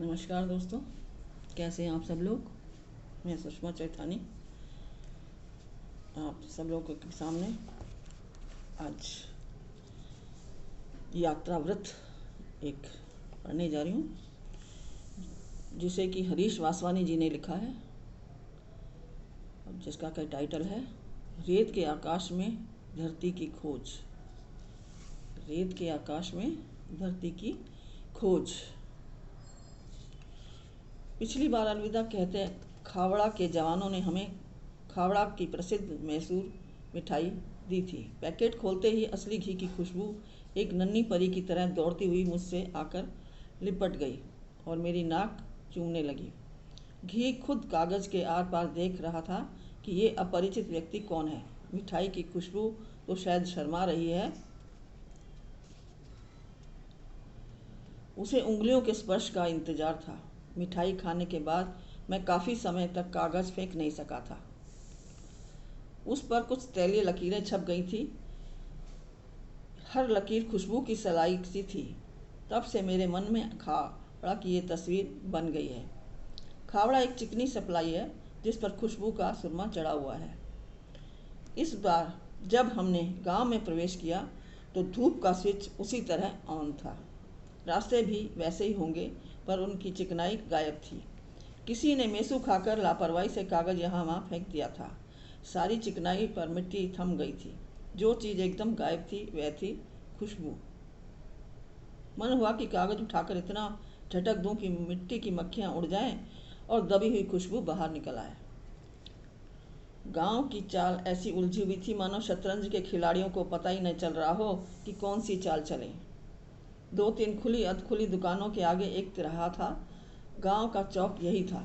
नमस्कार दोस्तों, कैसे हैं आप सब लोग। मैं सुषमा चैतानी आप सब लोगों के सामने आज यात्रा व्रत एक पढ़ने जा रही हूँ, जिसे कि हरीश वासवानी जी ने लिखा है, जिसका का टाइटल है रेत के आकाश में धरती की खोज। रेत के आकाश में धरती की खोज। पिछली बार अलविदा कहते खावड़ा के जवानों ने हमें खावड़ा की प्रसिद्ध मैसूर मिठाई दी थी। पैकेट खोलते ही असली घी की खुशबू एक नन्ही परी की तरह दौड़ती हुई मुझसे आकर लिपट गई और मेरी नाक चूमने लगी। घी खुद कागज़ के आर पार देख रहा था कि ये अपरिचित व्यक्ति कौन है। मिठाई की खुशबू तो शायद शर्मा रही है। उसे उंगलियों के स्पर्श का इंतजार था। मिठाई खाने के बाद मैं काफ़ी समय तक कागज़ फेंक नहीं सका था। उस पर कुछ तैलीय लकीरें छप गई थी। हर लकीर खुशबू की सलाई सी थी। तब से मेरे मन में खावड़ा की ये तस्वीर बन गई है। खावड़ा एक चिकनी सप्लाई है जिस पर खुशबू का सुरमा चढ़ा हुआ है। इस बार जब हमने गांव में प्रवेश किया तो धूप का स्विच उसी तरह ऑन था। रास्ते भी वैसे ही होंगे, पर उनकी चिकनाई गायब थी। किसी ने मेसू खाकर लापरवाही से कागज़ यहाँ वहाँ फेंक दिया था। सारी चिकनाई पर मिट्टी थम गई थी। जो चीज़ एकदम गायब थी वह थी खुशबू। मन हुआ कि कागज़ उठाकर इतना झटक दूं कि मिट्टी की मक्खियाँ उड़ जाएं और दबी हुई खुशबू बाहर निकल आए। गांव की चाल ऐसी उलझी हुई थी मानो शतरंज के खिलाड़ियों को पता ही नहीं चल रहा हो कि कौन सी चाल चले। 2-3 खुली अधखुली दुकानों के आगे एक तिराहा था। गांव का चौक यही था।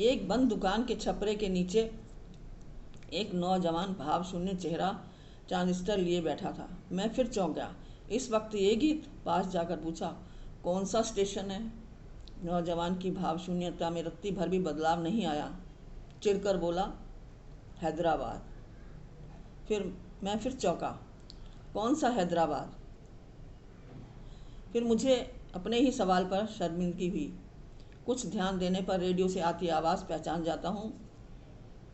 एक बंद दुकान के छपरे के नीचे एक नौजवान भाव शून्य चेहरा ट्रांजिस्टर लिए बैठा था। मैं फिर चौंक गया। इस वक्त ये गीत? पास जाकर पूछा, कौन सा स्टेशन है? नौजवान की भाव शून्यता में रत्ती भर भी बदलाव नहीं आया। चिढ़कर बोला, हैदराबाद। मैं फिर चौंका। कौन सा हैदराबाद? फिर मुझे अपने ही सवाल पर शर्मिंदगी हुई। कुछ ध्यान देने पर रेडियो से आती आवाज़ पहचान जाता हूँ।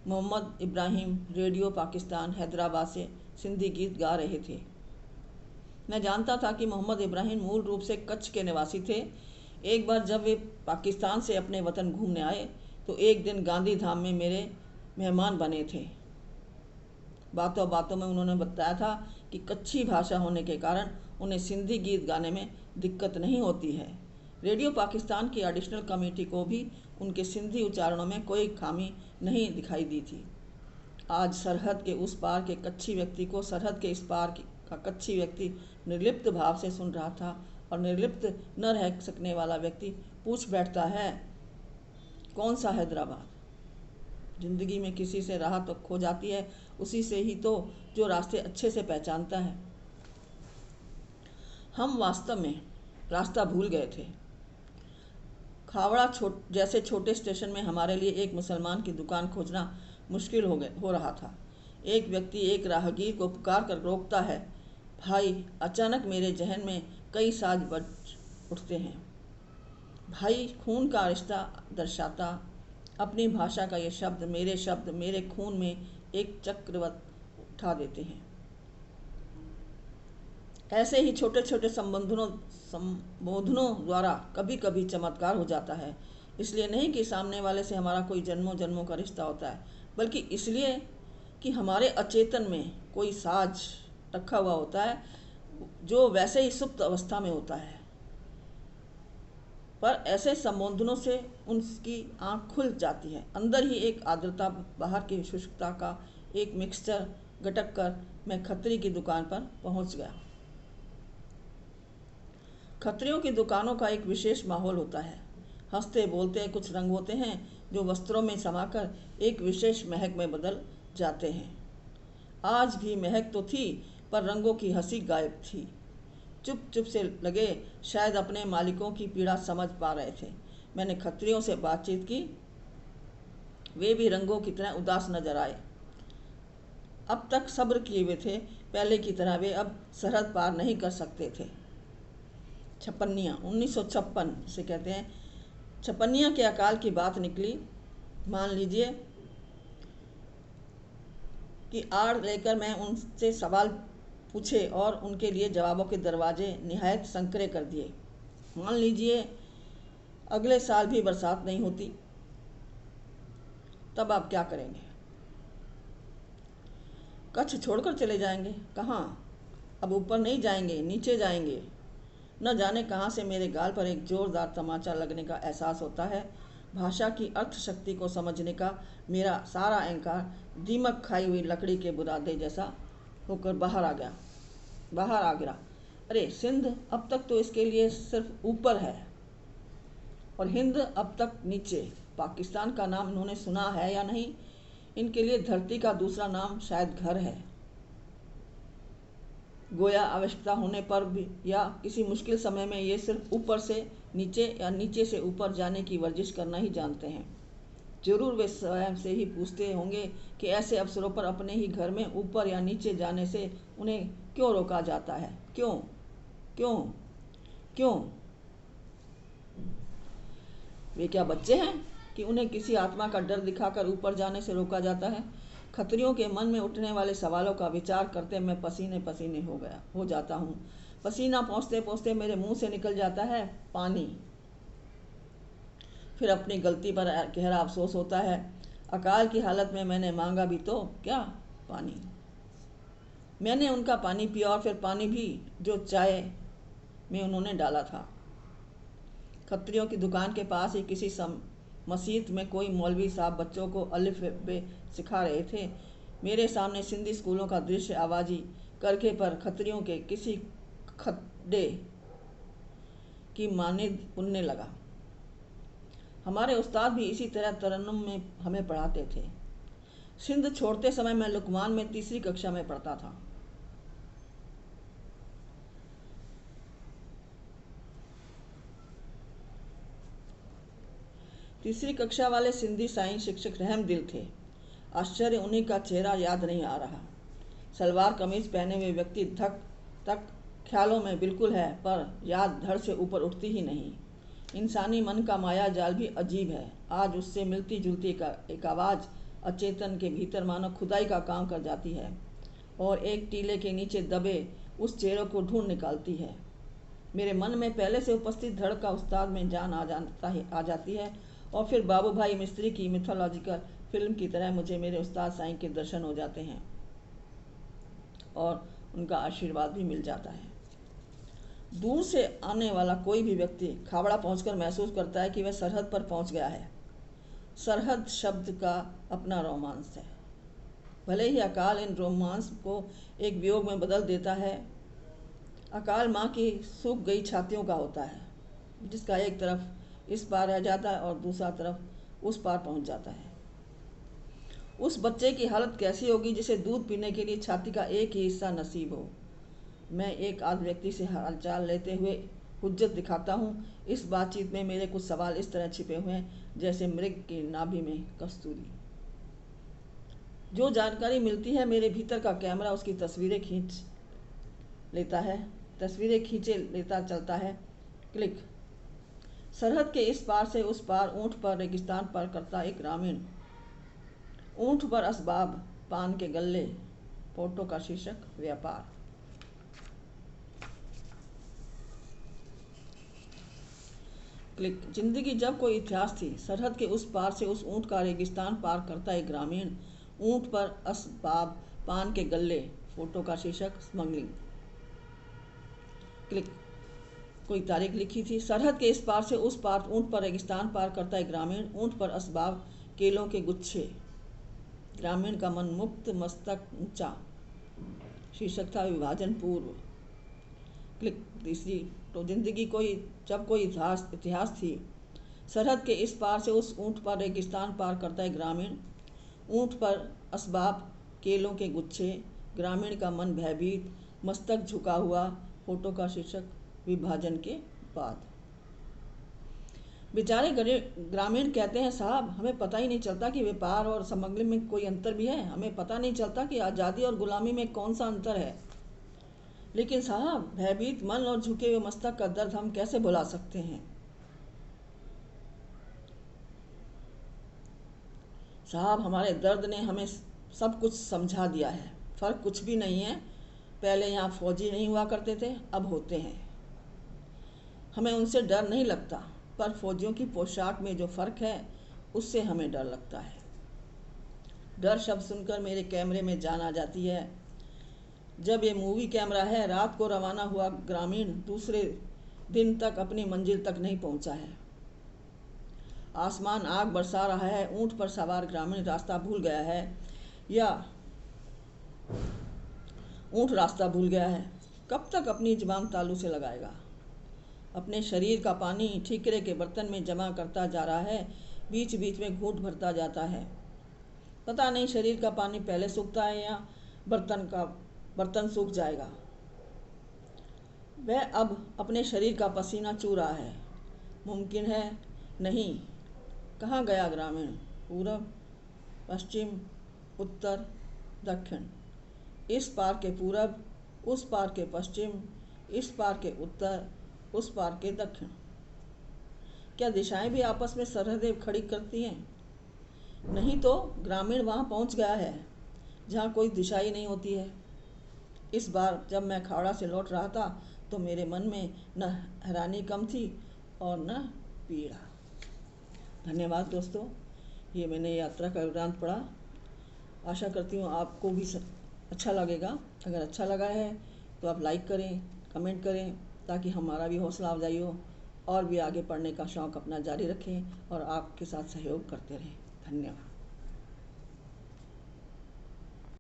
मोहम्मद इब्राहिम रेडियो पाकिस्तान हैदराबाद से सिंधी गीत गा रहे थे। मैं जानता था कि मोहम्मद इब्राहिम मूल रूप से कच्छ के निवासी थे। एक बार जब वे पाकिस्तान से अपने वतन घूमने आए तो एक दिन गांधी धाम में मेरे मेहमान बने थे। बातों बातों में उन्होंने बताया था कि कच्छी भाषा होने के कारण उन्हें सिंधी गीत गाने में दिक्कत नहीं होती है। रेडियो पाकिस्तान की एडिशनल कमेटी को भी उनके सिंधी उच्चारणों में कोई खामी नहीं दिखाई दी थी। आज सरहद के उस पार के कच्छी व्यक्ति को सरहद के इस पार का कच्छी व्यक्ति निर्लिप्त भाव से सुन रहा था, और निर्लिप्त न रह सकने वाला व्यक्ति पूछ बैठता है, कौन सा हैदराबाद? जिंदगी में किसी से राह तो खो जाती है उसी से ही तो, जो रास्ते अच्छे से पहचानता है। हम वास्तव में रास्ता भूल गए थे। खावड़ा जैसे छोटे स्टेशन में हमारे लिए एक मुसलमान की दुकान खोजना मुश्किल हो रहा था। एक व्यक्ति एक राहगीर को पुकार कर रोकता है, भाई। अचानक मेरे जहन में कई साज बज उठते हैं। भाई खून का रिश्ता दर्शाता अपनी भाषा का ये शब्द मेरे खून में एक चक्रवत उठा देते हैं। ऐसे ही छोटे छोटे संबोधनों द्वारा कभी कभी चमत्कार हो जाता है। इसलिए नहीं कि सामने वाले से हमारा कोई जन्मों जन्मों का रिश्ता होता है, बल्कि इसलिए कि हमारे अचेतन में कोई साज रखा हुआ होता है जो वैसे ही सुप्त अवस्था में होता है। पर ऐसे संबोधनों से उनकी आँख खुल जाती है। अंदर ही एक आर्द्रता, बाहर की शुष्कता का एक मिक्सचर गटक कर मैं खत्री की दुकान पर पहुंच गया। खत्रियों की दुकानों का एक विशेष माहौल होता है। हंसते बोलते कुछ रंग होते हैं जो वस्त्रों में समाकर एक विशेष महक में बदल जाते हैं। आज भी महक तो थी, पर रंगों की हंसी गायब थी। चुप चुप से लगे शायद अपने मालिकों की पीड़ा समझ पा रहे थे। मैंने खत्रियों से बातचीत की। वे भी रंगों की तरह उदास नजर आए। अब तक सब्र किए हुए थे, पहले की तरह वे अब सरहद पार नहीं कर सकते थे। छप्पनिया 1956 से कहते हैं। छप्पनिया के अकाल की बात निकली। मान लीजिए कि आड़ लेकर मैं उनसे सवाल पूछे और उनके लिए जवाबों के दरवाजे निहायत संकरे कर दिए। मान लीजिए अगले साल भी बरसात नहीं होती, तब आप क्या करेंगे? कच्छ छोड़कर चले जाएंगे? कहाँ? अब ऊपर नहीं जाएंगे, नीचे जाएंगे। न जाने कहाँ से मेरे गाल पर एक जोरदार तमाचा लगने का एहसास होता है। भाषा की अर्थ शक्ति को समझने का मेरा सारा अहंकार दीमक खाई हुई लकड़ी के बुरादे जैसा होकर बाहर आ गिरा। अरे सिंध अब तक तो इसके लिए सिर्फ ऊपर है और हिंद अब तक नीचे। पाकिस्तान का नाम इन्होंने सुना है या नहीं? इनके लिए धरती का दूसरा नाम शायद घर है। गोया आवश्यकता होने पर भी या किसी मुश्किल समय में ये सिर्फ ऊपर से नीचे या नीचे से ऊपर जाने की वर्जिश करना ही जानते हैं। जरूर वे स्वयं से ही पूछते होंगे कि ऐसे अवसरों पर अपने ही घर में ऊपर या नीचे जाने से उन्हें क्यों रोका जाता है? क्यों क्यों क्यों? वे क्या बच्चे हैं कि उन्हें किसी आत्मा का डर दिखाकर ऊपर जाने से रोका जाता है? खत्रियों के मन में उठने वाले सवालों का विचार करते मैं पसीने पसीने हो जाता हूँ। पसीना पहुँचते पहुँचते मेरे मुंह से निकल जाता है पानी। फिर अपनी गलती पर गहरा अफसोस होता है। अकाल की हालत में मैंने मांगा भी तो क्या? पानी। मैंने उनका पानी पिया और फिर पानी भी जो चाय में उन्होंने डाला था। खत्रियों की दुकान के पास ही किसी मस्जिद में कोई मौलवी साहब बच्चों को अलिफ बे सिखा रहे थे। मेरे सामने सिंधी स्कूलों का दृश्य आवाजी करके पर खत्रियों के किसी खड्डे की मानिद उड़ने लगा। हमारे उस्ताद भी इसी तरह तरन्नुम में हमें पढ़ाते थे। सिंध छोड़ते समय मैं लुकमान में तीसरी कक्षा में पढ़ता था। तीसरी कक्षा वाले सिंधी साइंस शिक्षक रहमदिल थे। आश्चर्य उन्हीं का चेहरा याद नहीं आ रहा। सलवार कमीज पहने हुए व्यक्ति धक तक ख्यालों में बिल्कुल है, पर याद धड़ से ऊपर उठती ही नहीं। इंसानी मन का माया जाल भी अजीब है। आज उससे मिलती जुलती एक आवाज़ अचेतन के भीतर मानो खुदाई का काम कर जाती है और एक टीले के नीचे दबे उस चेहरे को ढूंढ निकालती है। मेरे मन में पहले से उपस्थित धड़ का उस्ताद में जान आ जाती है और फिर बाबू भाई मिस्त्री की मिथोलॉजिकल फिल्म की तरह मुझे मेरे उस्ताद साईं के दर्शन हो जाते हैं और उनका आशीर्वाद भी मिल जाता है। दूर से आने वाला कोई भी व्यक्ति खावड़ा पहुंचकर महसूस करता है कि वह सरहद पर पहुंच गया है। सरहद शब्द का अपना रोमांस है। भले ही अकाल इन रोमांस को एक वियोग में बदल देता है। अकाल माँ की सूख गई छातियों का होता है, जिसका एक तरफ इस पार रह जाता है और दूसरा तरफ उस पार पहुंच जाता है। उस बच्चे की हालत कैसी होगी जिसे दूध पीने के लिए छाती का एक ही हिस्सा नसीब हो। मैं एक आध व्यक्ति से हालचाल लेते हुए हुज्जत दिखाता हूँ। इस बातचीत में मेरे कुछ सवाल इस तरह छिपे हुए हैं जैसे मृग की नाभि में कस्तूरी। जो जानकारी मिलती है, मेरे भीतर का कैमरा उसकी तस्वीरें खींचे लेता चलता है। क्लिक। सरहद के इस पार से उस पार ऊंट पर रेगिस्तान पार करता एक ग्रामीण। ऊंट पर असबाब, पान के गल्ले, फोटो का शीर्षक व्यापार। क्लिक। जिंदगी जब कोई इतिहास थी। सरहद के उस पार से उस ऊंट का रेगिस्तान पार करता एक ग्रामीण। ऊंट पर असबाब, पान के गल्ले, फोटो का शीर्षक स्मगलिंग। क्लिक। कोई तारीख लिखी थी। सरहद के इस पार से उस पार ऊंट पर रेगिस्तान पार करता एक ग्रामीण। ऊंट पर असबाब, केलों के गुच्छे। ग्रामीण का मन मुक्त, मस्तक ऊंचा। शीर्षक था विभाजन पूर्व। क्लिक। तीसरी। तो जिंदगी जब कोई इतिहास थी। सरहद के इस पार से उस ऊंट पर रेगिस्तान पार करता है ग्रामीण। ऊंट पर असबाब, केलों के गुच्छे। ग्रामीण का मन भयभीत, मस्तक झुका हुआ। फोटो का शीर्षक विभाजन के बाद। बेचारे ग्रामीण कहते हैं, साहब हमें पता ही नहीं चलता कि व्यापार और स्मगलिंग में कोई अंतर भी है। हमें पता नहीं चलता कि आज़ादी और गुलामी में कौन सा अंतर है। लेकिन साहब, भयभीत मन और झुके हुए मस्तक का दर्द हम कैसे भुला सकते हैं? साहब, हमारे दर्द ने हमें सब कुछ समझा दिया है। फ़र्क कुछ भी नहीं है। पहले यहाँ फौजी नहीं हुआ करते थे, अब होते हैं। हमें उनसे डर नहीं लगता, पर फौजियों की पोशाक में जो फ़र्क है उससे हमें डर लगता है। डर शब्द सुनकर मेरे कैमरे में जान आ जाती है। जब ये मूवी कैमरा है, रात को रवाना हुआ ग्रामीण दूसरे दिन तक अपनी मंजिल तक नहीं पहुंचा है। आसमान आग बरसा रहा है, ऊंट पर सवार ग्रामीण रास्ता भूल गया है या ऊंट रास्ता भूल गया है। कब तक अपनी जुबान तालू से लगाएगा? अपने शरीर का पानी ठीकरे के बर्तन में जमा करता जा रहा है, बीच बीच में घूंट भरता जाता है। पता नहीं शरीर का पानी पहले सूखता है या बर्तन सूख जाएगा। वह अब अपने शरीर का पसीना चू रहा है। मुमकिन है नहीं। कहाँ गया ग्रामीण? पूरब, पश्चिम, उत्तर, दक्षिण। इस पार के पूरब, उस पार के पश्चिम, इस पार के उत्तर, उस पार के दक्षिण। क्या दिशाएं भी आपस में सरहदें खड़ी करती हैं? नहीं तो ग्रामीण वहाँ पहुँच गया है जहाँ कोई दिशा ही नहीं होती है। इस बार जब मैं खाड़ा से लौट रहा था तो मेरे मन में न हैरानी कम थी और न पीड़ा। धन्यवाद दोस्तों, ये मैंने यात्रा का वृत्तांत पढ़ा। आशा करती हूँ आपको भी अच्छा लगेगा। अगर अच्छा लगा है तो आप लाइक करें, कमेंट करें, ताकि हमारा भी हौसला अफजाई हो और भी आगे पढ़ने का शौक़ अपना जारी रखें और आपके साथ सहयोग करते रहें। धन्यवाद।